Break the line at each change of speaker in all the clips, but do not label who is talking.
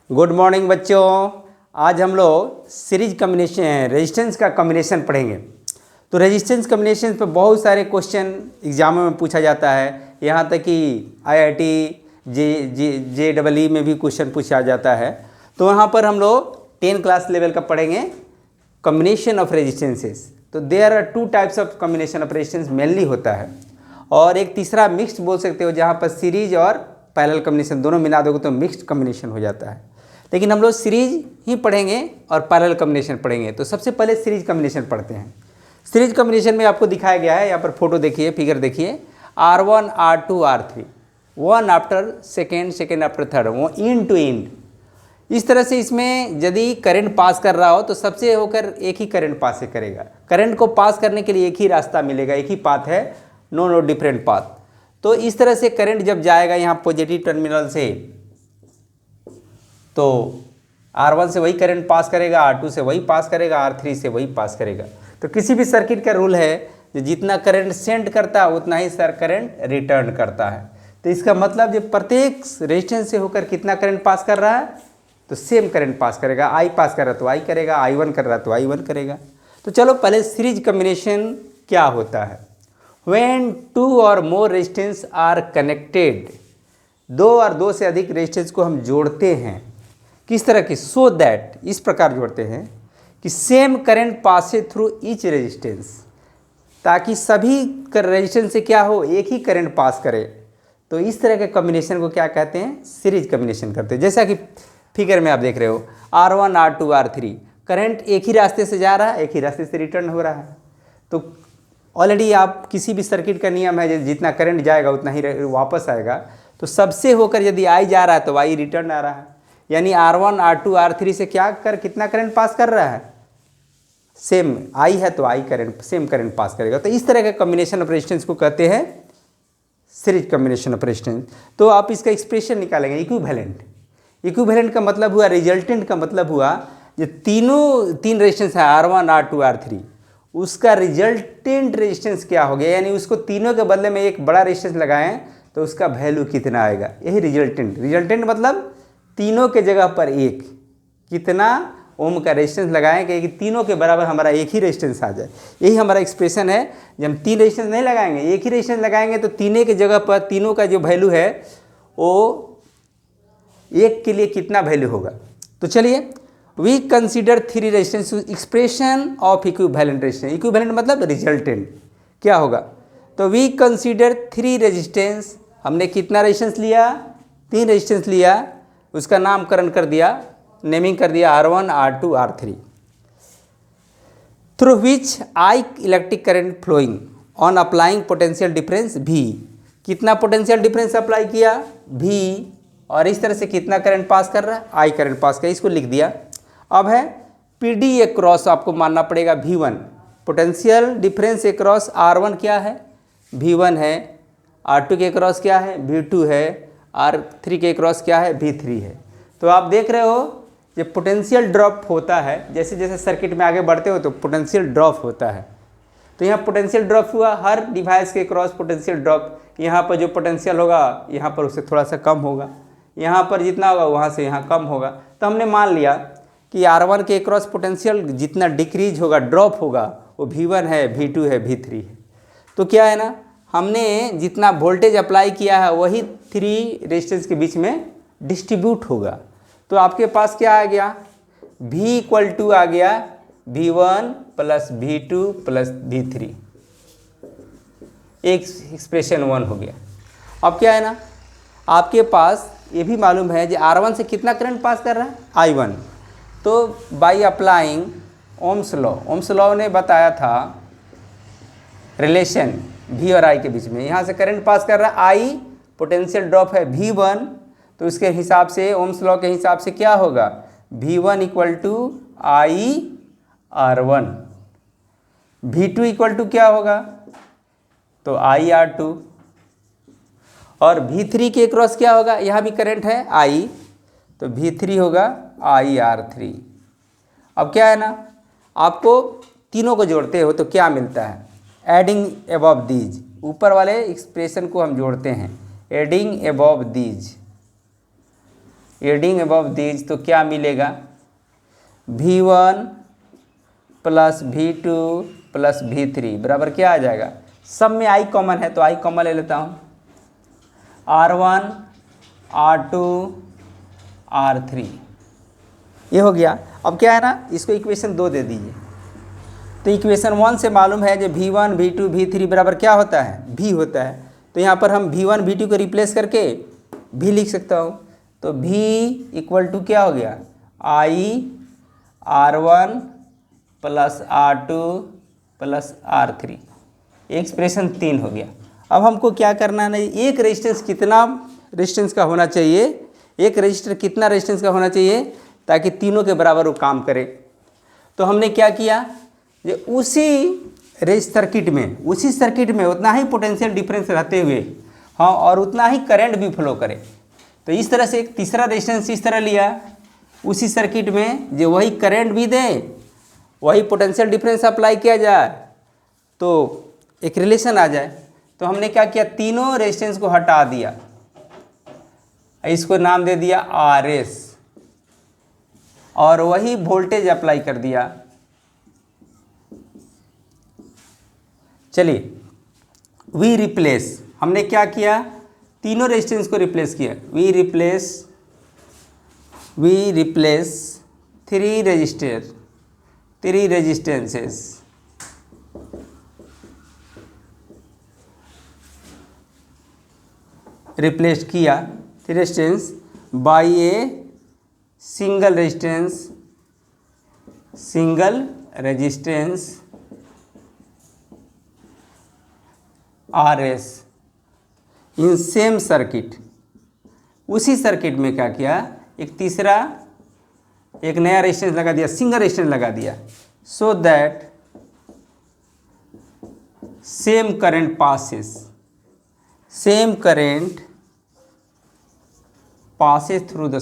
Good morning बच्चों। आज हम लोग सीरीज कम्बिनेशन रेजिस्टेंस का कम्बिनेशन पढ़ेंगे। तो रेजिस्टेंस कम्बिनेशन पर बहुत सारे क्वेश्चन एग्जामों में पूछा जाता है। यहाँ तक कि IIT JEE में भी क्वेश्चन पूछा जाता है। तो यहाँ पर हम लोग 10 क्लास लेवल का पढ़ेंगे कम्बिनेशन ऑफ रेजिस्टेंसेस। तो there are 2 types of combination of resistance mainly होता है, और एक तीसरा मिक्स्ड बोल सकते हो, जहाँ पर सीरीज और पैरेलल कम्बिनेशन दोनों मिला दोगे तो मिक्स्ड कम्बिनेशन हो जाता है। लेकिन हम लोग सीरीज ही पढ़ेंगे और पैरेलल कम्बिनेशन पढ़ेंगे। तो सबसे पहले सीरीज कम्बिनेशन पढ़ते हैं। सीरीज कम्बिनेशन में आपको दिखाया गया है, यहाँ पर फोटो देखिए, फिगर देखिए, R1 R2 R3, one after second, second after third, वो इंड टू इंड। इस तरह से इसमें यदि करंट पास कर रहा हो तो सबसे होकर एक ही करंट पास करेगा। करंट को पास करने के लिए एक ही रास्ता मिलेगा, एक ही पाथ है, नो डिफरेंट पाथ। तो इस तरह से करंट जब जाएगा यहाँ पॉजिटिव टर्मिनल से, तो R1 से वही करंट पास करेगा, R2 से वही पास करेगा, R3 से वही पास करेगा। तो किसी भी सर्किट का रूल है जो जितना करंट सेंड करता है उतना ही सर करंट रिटर्न करता है। तो इसका मतलब जो प्रत्येक रेजिस्टेंस से होकर कितना करंट पास कर रहा है, तो सेम करंट पास करेगा। I पास कर रहा तो I करेगा, I1 कर रहा तो I1 करेगा। तो चलो पहले सीरीज कम्बिनेशन क्या होता है। When 2 or more resistance are connected, 2 और 2 से अधिक रेजिस्टेंस को हम जोड़ते हैं। किस तरह की? सो दैट, इस प्रकार जोड़ते हैं कि same current pass through each resistance, ताकि सभी रेजिस्टेंस से क्या हो, एक ही करंट पास करे। तो इस तरह के कम्बिनेशन को क्या कहते हैं? सीरीज कम्बिनेशन करते हैं। जैसा कि फिगर में आप देख रहे हो, R1 R2 R3, करंट एक ही रास्ते से जा रहा है, एक ही रास्ते से रिटर्न हो रहा है। तो ऑलरेडी आप किसी भी सर्किट का नियम है, जितना करंट जाएगा उतना ही वापस आएगा। तो सबसे होकर यदि I जा रहा है तो Y रिटर्न आ रहा है, यानी R1 R2 R3 से कितना करंट पास कर रहा है? सेम I है तो I current, same current pass करेगा। तो इस तरह के कम्बिनेशन ऑफ रेजिस्टेंस को कहते हैं सीरीज कम्बिनेशन ऑफ रेजिस्टेंस। तो आप इसका एक्सप्रेशन निकालेंगे, इक्विवेलेंट। इक्विवेलेंट का मतलब हुआ, रिजल्टेंट का मतलब हुआ, जो तीन रेजिस्टेंस है R1 R2 R3, उसका रिजल्टेंट रेजिस्टेंस क्या हो गया, यानी उसको तीनों के बदले में एक बड़ा रेजिस्टेंस लगाएं तो उसका वैल्यू कितना आएगा, यही रिजल्टेंट। रिजल्टेंट मतलब तीनों के जगह पर एक, कितना ओम का रेजिस्टेंस लगाएं कि तीनों के बराबर हमारा एक ही रेजिस्टेंस आ जाए। यही हमारा एक्सप्रेशन है। जब हम 3 रेजिस्टेंस नहीं लगाएंगे, एक ही रेजिस्टेंस लगाएंगे, तो तीनों के जगह पर तीनों का जो वैल्यू है वो एक के लिए कितना वैल्यू होगा। तो चलिए, we consider 3 resistance expression of equivalent resistance. Equivalent मतलब रिजल्टेंट क्या होगा। तो वी कंसीडर 3 रेजिस्टेंस, हमने कितना रेजिस्टेंस लिया? 3 रेजिस्टेंस लिया, उसका नामकरण कर दिया, नेमिंग कर दिया R1 R2 R3, through which I electric current flowing on applying potential difference V। कितना पोटेंशियल डिफरेंस अप्लाई किया? V। और इस तरह से कितना करंट पास कर रहा है? I करंट पास कर, इसको लिख दिया। अब है PD अक्रॉस, आपको मानना पड़ेगा V1। Potential difference across R1 क्या है? V1 है। R2 के अक्रॉस क्या है? V2 है। R3 के अक्रॉस क्या है? V3 है। तो आप देख रहे हो, जब पोटेंशियल ड्रॉप होता है, जैसे जैसे सर्किट में आगे बढ़ते हो तो पोटेंशियल ड्रॉप होता है। तो यहाँ पोटेंशियल ड्रॉप हुआ, हर डिवाइस के क्रॉस पोटेंशियल ड्रॉप। यहाँ पर जो पोटेंशियल होगा यहाँ पर उससे थोड़ा सा कम होगा, यहाँ पर जितना होगा वहाँ से यहाँ कम होगा। तो हमने मान लिया कि R1 के क्रॉस पोटेंशियल जितना डिक्रीज होगा, ड्रॉप होगा, वो V1 है, V2 है, V3 है। तो क्या है ना, हमने जितना वोल्टेज अप्लाई किया है वही 3 रेजिस्टेंस के बीच में डिस्ट्रीब्यूट होगा। तो आपके पास क्या आ गया? V इक्वल टू आ गया V1 plus V2 plus V3, एक एक्सप्रेशन 1 हो गया। अब क्या है ना, आपके पास ये भी मालूम है, जो R1 से कितना करंट पास कर रहा है? I1। तो by applying Ohm's law, Ohm's law ने बताया था रिलेशन V और I के बीच में। यहाँ से करंट पास कर रहा है I, पोटेंशियल ड्रॉप है V1, तो उसके हिसाब से, ओम्स लॉ के हिसाब से क्या होगा? V1 equal to I R1। V2 equal to क्या होगा? तो I R2। और V3 के क्रॉस क्या होगा? यहाँ भी करंट है I, तो V3 होगा I R3। अब क्या है ना, आपको तीनों को जोड़ते हो तो क्या मिलता है? एडिंग अबव दीज, ऊपर वाले एक्सप्रेशन को हम जोड़ते हैं, adding above these. Adding above these तो क्या मिलेगा, V1 plus V2 plus V3 बराबर क्या आ जाएगा, सब में I कॉमन है तो I कॉमन ले लेता हूँ, R1 R2 R3 ये हो गया। अब क्या है ना, इसको इक्वेशन 2 दे दीजिए। तो इक्वेशन 1 से मालूम है जो V1 V2 V3 बराबर क्या होता है, V होता है। तो यहाँ पर हम V1 V2 को रिप्लेस करके V लिख सकता हूँ। तो V इक्वल टू क्या हो गया, I R1 plus R2 plus R3, expression 3 हो गया। अब हमको क्या करना है, एक रेजिस्टेंस कितना रेजिस्टेंस का होना चाहिए, एक रजिस्टर कितना रेजिस्टेंस का होना चाहिए ताकि तीनों के बराबर वो काम करे। तो हमने क्या किया, ये उसी सर्किट में उतना ही पोटेंशियल डिफरेंस रहते हुए हाँ और उतना ही करंट भी फ्लो करे। तो इस तरह से एक तीसरा रेजिस्टेंस इस तरह लिया, उसी सर्किट में जो वही करंट भी दे, वही पोटेंशियल डिफरेंस अप्लाई किया जाए तो एक रिलेशन आ जाए। तो हमने क्या किया, तीनों रेजिस्टेंस को हटा दिया, इसको नाम दे दिया RS और वही वोल्टेज अप्लाई कर दिया। चलिए वी रिप्लेस, हमने क्या किया, तीनों रेजिस्टेंस को रिप्लेस किया। We replace three resistances replace किया, three resistance by a single resistance RS in same circuit. उसी सर्किट में क्या किया, एक नया रेजिस्टेंस लगा दिया, सिंगल रेजिस्टेंस लगा दिया, so that same current passes through the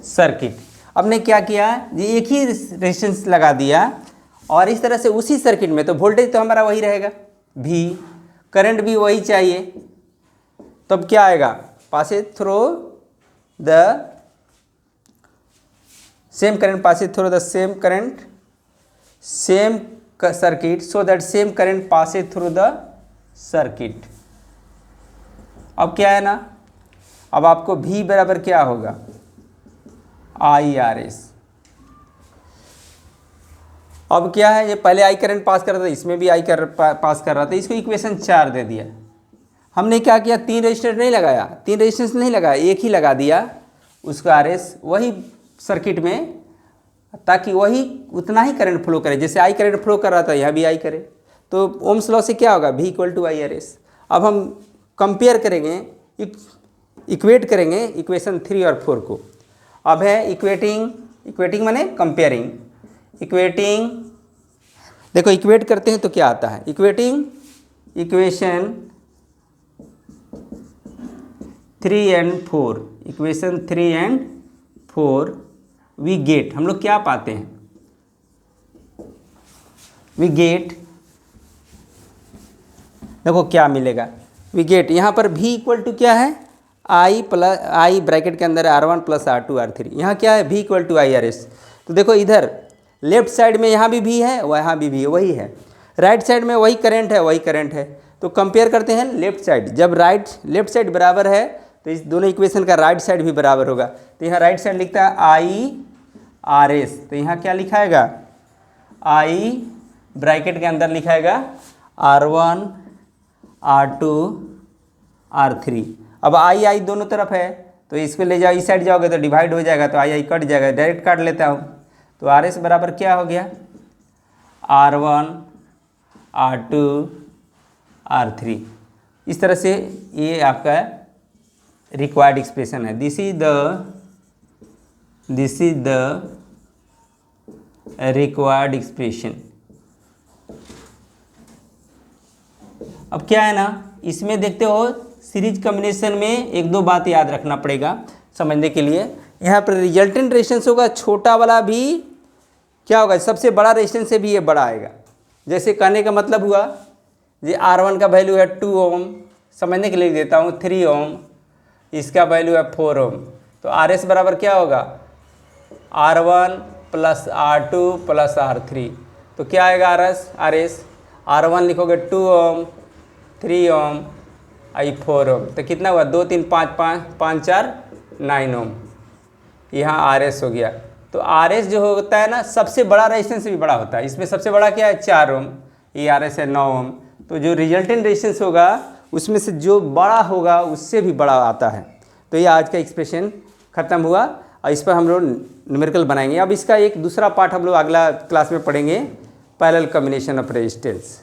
circuit। अब ने क्या किया, ये एक ही रेजिस्टेंस लगा दिया और इस तरह से उसी सर्किट में, तो वोल्टेज तो हमारा वही रहेगा V, करंट भी वही चाहिए। तब क्या आएगा, passes through the same circuit so that same current passes through the circuit। अब क्या है ना, अब आपको V बराबर क्या होगा, IRS। अब क्या है, ये पहले I करंट पास कर रहा था, इसमें भी I पास कर रहा था, इसको इक्वेशन 4 दे दिया। हमने क्या किया, तीन रेजिस्टेंस नहीं लगाया, एक ही लगा दिया उसको RS वही सर्किट में, ताकि वही उतना ही करंट फ्लो करे, जैसे I करंट फ्लो कर रहा था यहाँ भी I करे। तो ओम्स लॉ से क्या होगा, V इक्वल टू IRS। अब हम कंपेयर करेंगे, इक्वेट करेंगे इक्वेशन 3 और 4 को। अब है इक्वेटिंग माने कंपेयरिंग। देखो इक्वेट करते हैं तो क्या आता है, इक्वेशन 3 and 4 वी गेट, हम लोग क्या पाते हैं, वी गेट, देखो क्या मिलेगा, वी गेट यहाँ पर V इक्वल टू क्या है, I ब्रैकेट के अंदर R1 प्लस R2 R3, यहाँ क्या है V इक्वल टू IRS। तो देखो इधर लेफ्ट साइड में यहाँ भी V है, वहाँ भी V है, वही है, राइट साइड में वही करंट है, तो कंपेयर करते हैं लेफ्ट साइड। जब लेफ्ट साइड बराबर है तो इस दोनों इक्वेशन का राइट साइड भी बराबर होगा। तो यहाँ राइट साइड लिखता है IRS, तो यहाँ क्या लिखाएगा, I ब्रैकेट के अंदर लिखाएगा R1 R2 R3। अब I दोनों तरफ है, तो इसको ले जाओ, इस साइड जाओगे तो डिवाइड हो जाएगा, तो I कट जाएगा, डायरेक्ट काट लेता हूँ। तो RS बराबर क्या हो गया, R1 R2 R3। इस तरह से ये आपका रिक्वायर्ड एक्सप्रेशन है। This is the required expression. अब क्या है ना, इसमें देखते हो सीरीज कॉम्बिनेशन में एक दो बात याद रखना पड़ेगा समझने के लिए। यहाँ पर रिजल्टेंट रेजिस्टेंस होगा, छोटा वाला भी क्या होगा, सबसे बड़ा रेजिस्टेंस से भी ये बड़ा आएगा। जैसे कहने का मतलब हुआ, जी R1 का वैल्यू है 2 ओम, समझने के लिए लिख देता हूँ 3 ओम, इसका वैल्यू है 4 ओम। तो RS बराबर क्या होगा, R1 plus R2 plus R3। तो क्या आएगा RS R1 लिखोगे 2 ओम, 3 ओम, 4 ओम। तो कितना हुआ, 2 3 5 5 5 4 9 ओम। यहाँ RS हो गया। तो RS जो होता है ना, सबसे बड़ा रेजिस्टेंस भी बड़ा होता है। इसमें सबसे बड़ा क्या है, 4 ओम, ये RS है 9 ओम। तो जो रिजल्टेंट रेजिस्टेंस होगा उसमें से जो बड़ा होगा उससे भी बड़ा आता है। तो ये आज का एक्सप्रेशन खत्म हुआ और इस पर हम लोग न्यूमेरिकल बनाएंगे। अब इसका एक दूसरा पार्ट हम लोग अगला क्लास में पढ़ेंगे, पैरेलल कॉम्बिनेशन ऑफ रेजिस्टेंस।